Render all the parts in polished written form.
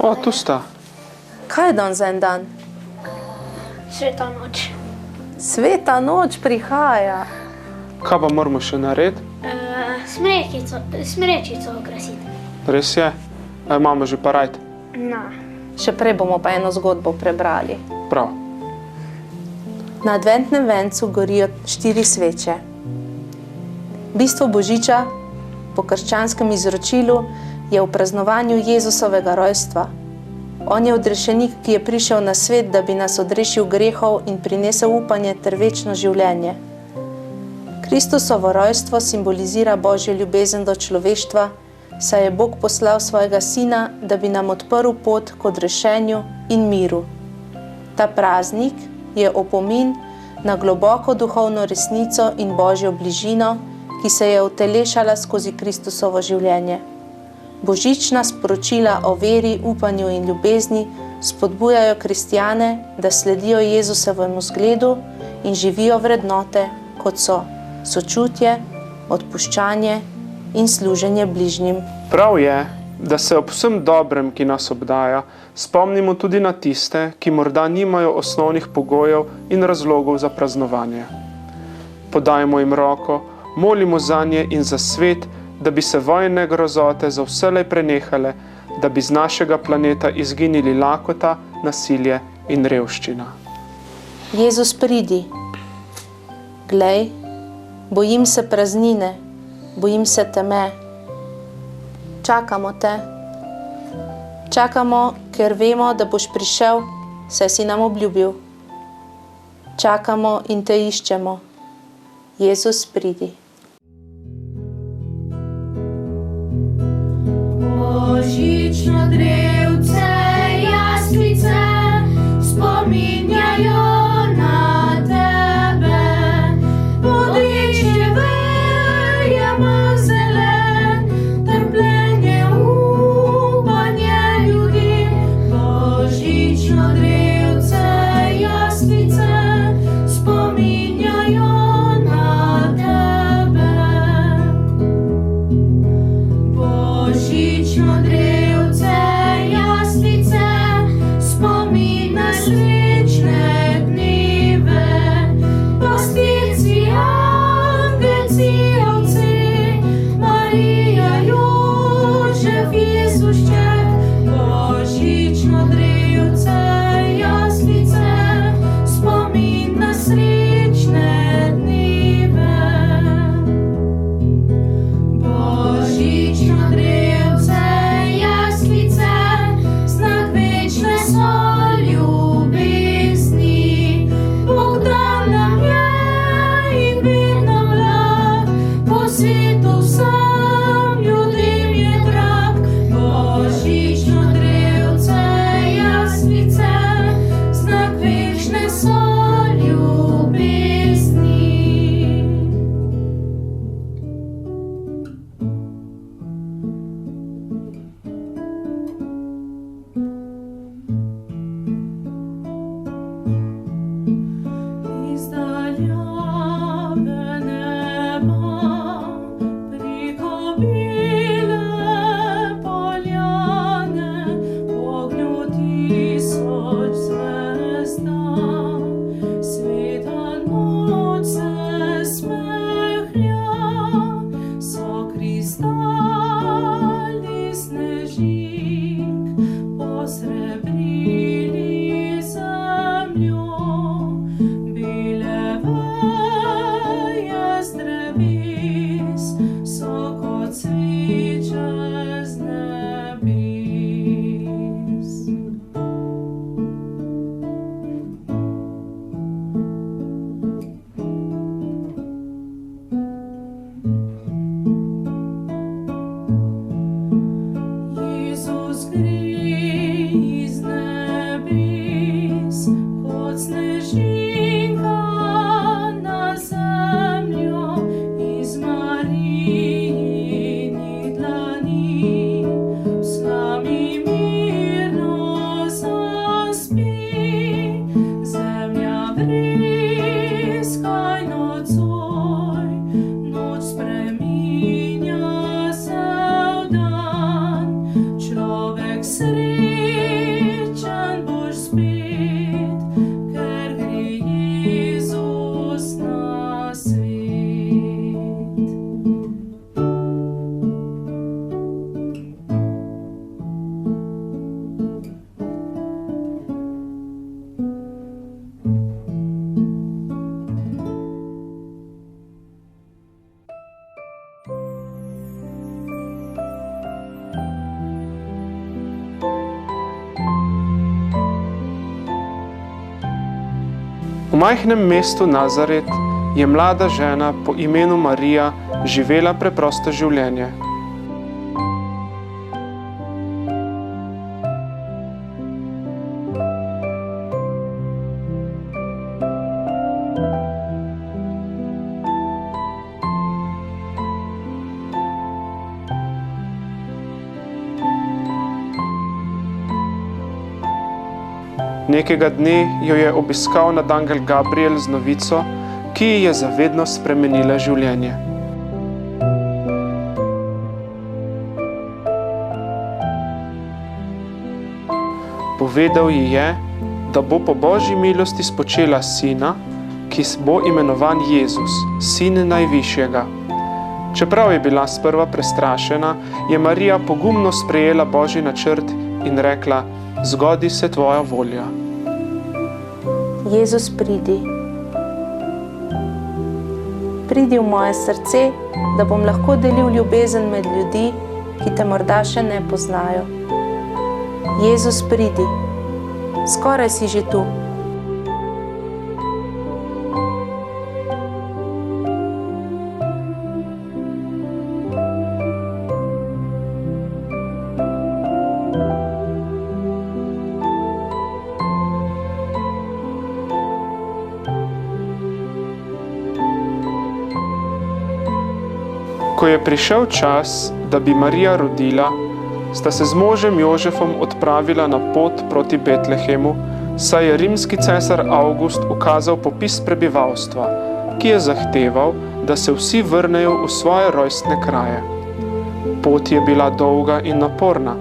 O, tu sta. Kaj je dan za en dan? Sveta noč. Sveta noč prihaja. Kaj pa moramo še narediti? Smrečico okrasiti. Res je? A imamo že parajt? No. Še prej bomo pa eno zgodbo prebrali. Prav. Na adventnem vencu gorijo 4 sveče. Bistvo Božiča po krščanskem izročilu je v praznovanju Jezusovega rojstva. On je odrešenik, ki je prišel na svet, da bi nas odrešil grehov in prinesel upanje ter večno življenje. Kristusovo rojstvo simbolizira Božjo ljubezen do človeštva, saj je Bog poslal svojega sina, da bi nam odprl pot k odrešenju in miru. Ta praznik je opomin na globoko duhovno resnico in Božjo bližino, ki se je utelešala skozi Kristusovo življenje. Božična sporočila o veri, upanju in ljubezni spodbujajo kristjane, da sledijo Jezusovemu zgledu in živijo vrednote, kot so sočutje, odpuščanje in služenje bližnjim. Prav je, da se ob vsem dobrem, ki nas obdaja, spomnimo tudi na tiste, ki morda nimajo osnovnih pogojev in razlogov za praznovanje. Podajmo jim roko, molimo zanje in za svet, da bi se vojne grozote za vselej prenehale, da bi z našega planeta izginili lakota, nasilje in revščina. Jezus, pridi. Glej, bojim se praznine, bojim se teme. Čakamo te. Čakamo, ker vemo, da boš prišel, saj si nam obljubil. Čakamo in te iščemo. Jezus, pridi. Božično drevce, jaslice spominjajo na tebe. Bodeče veje zelen, trpljenje, upanje ljudi. Božično drevce, jaslice spominjajo na tebe. Božično drevce, jaslice, spomin na srečne dneve. Pastirci, angelci, ovci, Marija, Jožef, Jezušček. Božično drevce, jaslice, spomin na srečne dneve. Božično drevce, jaslice, znak večne so ljubezni. Bog dan nam je in vedno blag, po svetu vsem ljudem je drag. Božično drevce, jaslice, znak večne so ljubezni. Iz daljave neba preko bele poljane, v ognju tisoč zvezda. Sveta noč se smehlja, so kristalni snežink posrebrili zemljo. Bele veje z dreves so kot sveče z nebes. Jezus gre iz nebes kot snežinka na zemljo, iz Marijinih dlani. V slami mirno zaspi, zemlja vreskaj nocoj. Noč spreminja se v dan, človek sredi svet. V majhnem mestu Nazaret je mlada žena po imenu Marija živela preprosto življenje. Nekega dne jo je obiskal nadangel Gabriel z novico, ki ji je za vedno spremenila življenje. Povedal ji je, da bo po Božji milosti spočela sina, ki bo imenovan Jezus, sin Najvišjega. Čeprav je bila sprva prestrašena, je Marija pogumno sprejela Božji načrt in rekla: "Zgodi se tvoja volja." Jezus, pridi. Pridi v moje srce, da bom lahko delil ljubezen med ljudi, ki te morda še ne poznajo. Jezus, pridi. Skoraj si že tu. Ko je prišel čas, da bi Marija rodila, sta se z možem Jožefom odpravila na pot proti Betlehemu, saj je rimski cesar Avgust ukazal popis prebivalstva, ki je zahteval, da se vsi vrnejo v svoje rojstne kraje. Pot je bila dolga in naporna.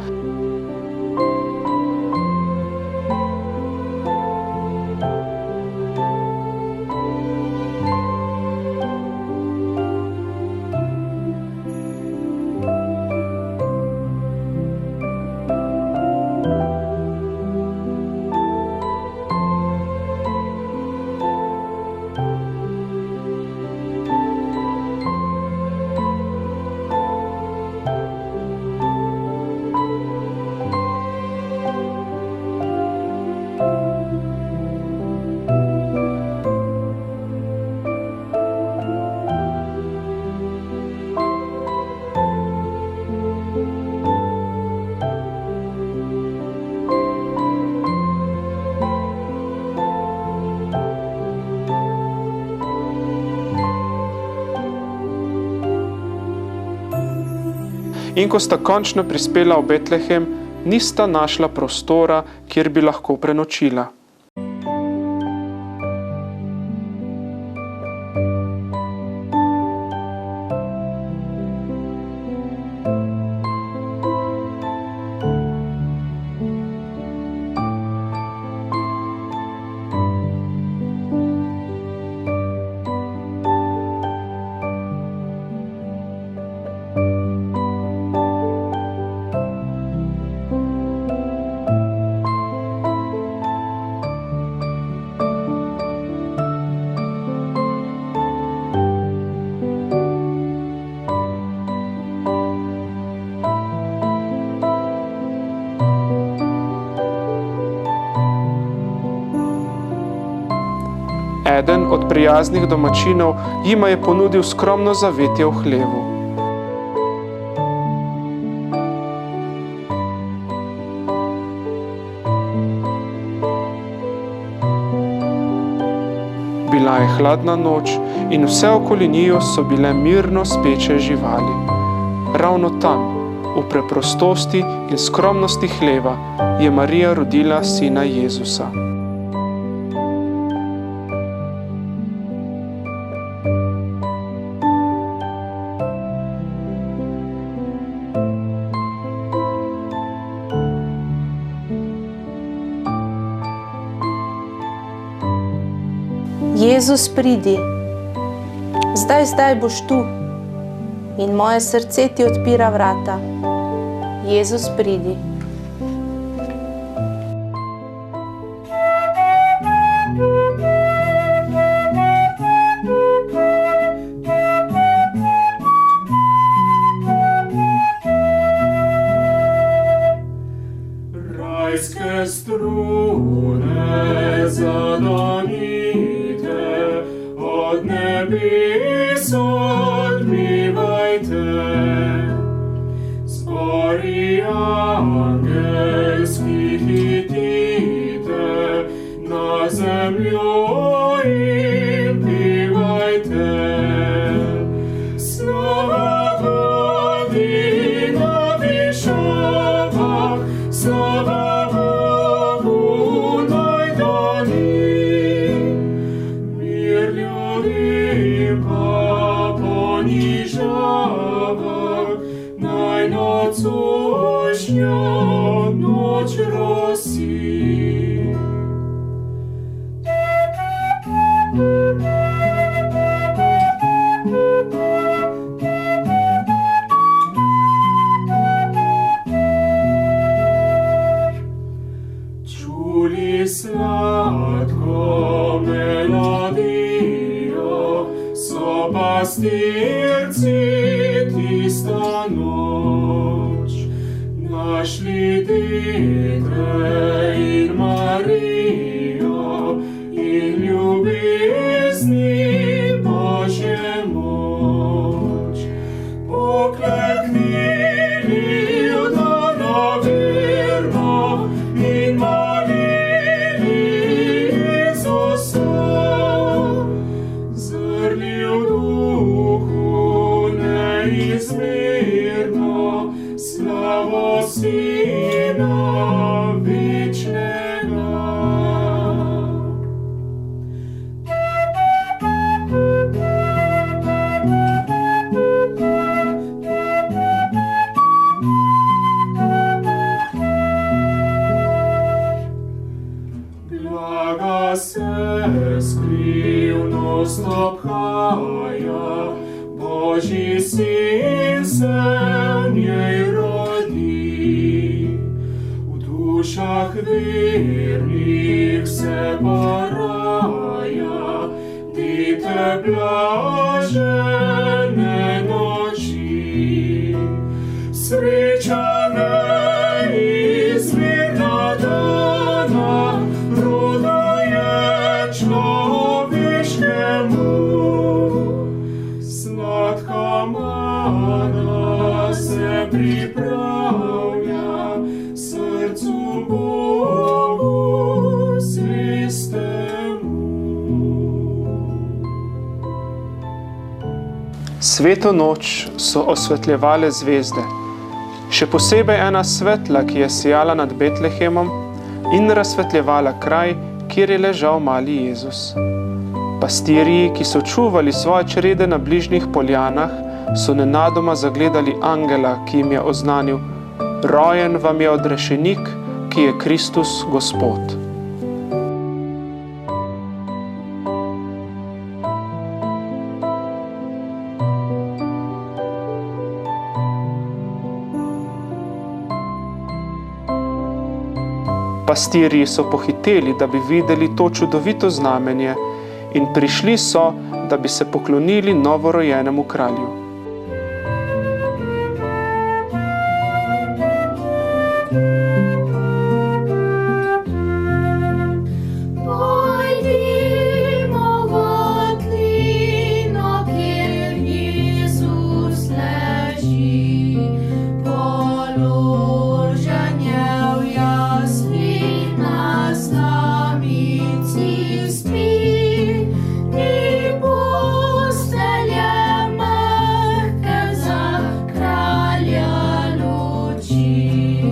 In ko sta končno prispela v Betlehem, nista našla prostora, kjer bi lahko prenočila. Eden od prijaznih domačinov jima je ponudil skromno zavetje v hlevu. Bila je hladna noč in vse okoli njiju so bile mirno speče živali. Ravno tam, v preprostosti in skromnosti hleva, je Marija rodila sina Jezusa. Jezus, pridi. Zdaj boš tu in moje srce ti odpira vrata. Jezus, pridi. Rajske strune zadanite, od nebes odbivajte. Zbori angelski hitite, na zemljo in pivajte. Slava vodi na višavah, slava Bogu najdani. Mir ljudim pa ponižava, naj nocojšnja noč rosi. Čuli sladko melodijo, so pastirci tista noč. Našli Dite in Marijo in ljubezni Božje moč. Pokleknili vdano verno in molili Jezusa. Zrli v duhu neizmerno, slavo Sina večnega. Blaga se skrivnost obhaja, Božji sin se v njej rodi. V dušah vernih se poraja, Dite blažene noči. Sreča neizmerna dana, rodu je človeškemu. Sladka mana se pripravlja, srcu Bogu zvestemu. Sveto noč so osvetljevale zvezde, še posebej ena svetla, ki je sijala nad Betlehemom in razsvetljevala kraj, kjer je ležal mali Jezus. Pastirji, ki so čuvali svoje črede na bližnjih poljanah, so nenadoma zagledali angela, ki jim je oznanil: rojen vam je odrešenik, ki je Kristus Gospod. Pastirji so pohiteli, da bi videli to čudovito znamenje, in prišli so, da bi se poklonili novorojenemu kralju. Pojdimo v votlino, kjer Jezus leži, položen je v jaslih na slamici spi. Ni postelje mehke za kralja luči,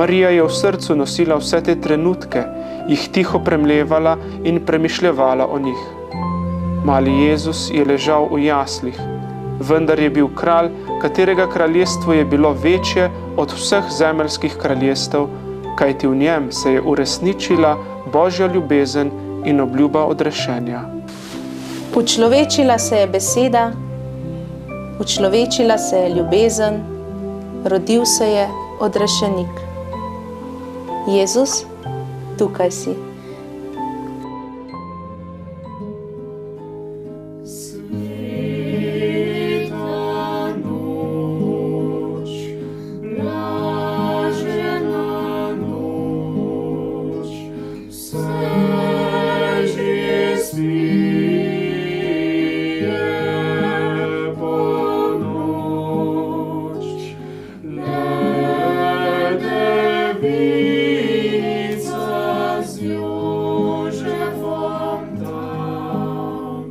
Marija je v srcu nosila vse te trenutke, jih tiho premlevala in premišljevala o njih. Mali Jezus je ležal v jaslih, vendar je bil kralj, katerega kraljestvo je bilo večje od vseh zemeljskih kraljestev, kajti v njem se je uresničila Božja ljubezen in obljuba odrešenja. Učlovečila se je beseda, učlovečila se je ljubezen, rodil se je odrešenik. Jezus, tukaj si. Sveta noč, blažena noč, vse že spije ponoč. Le devica z Jožefom tam,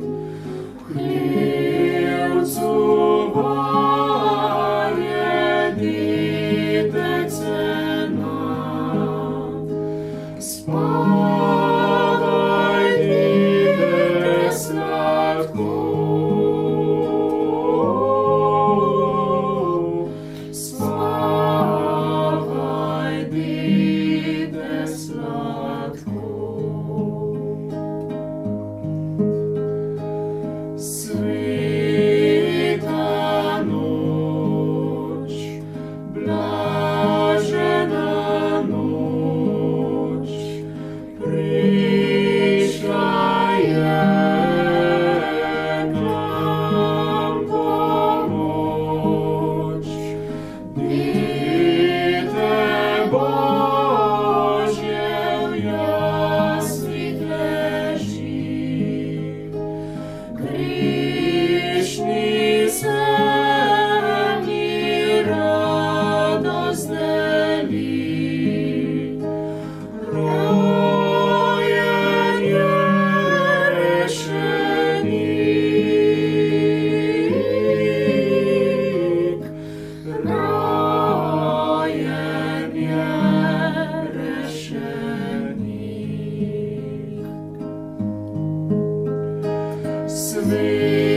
v hlivcu varje ditece nam. Spavaj, dite sladko, spavaj, dite sladko. Sveta noč, blažena noč, prišla je k nam pomoč. Dite Božje v jaslih leži, grešni zemlji radost deli. Rojen je rešenik, rojen je rešenik. Sveta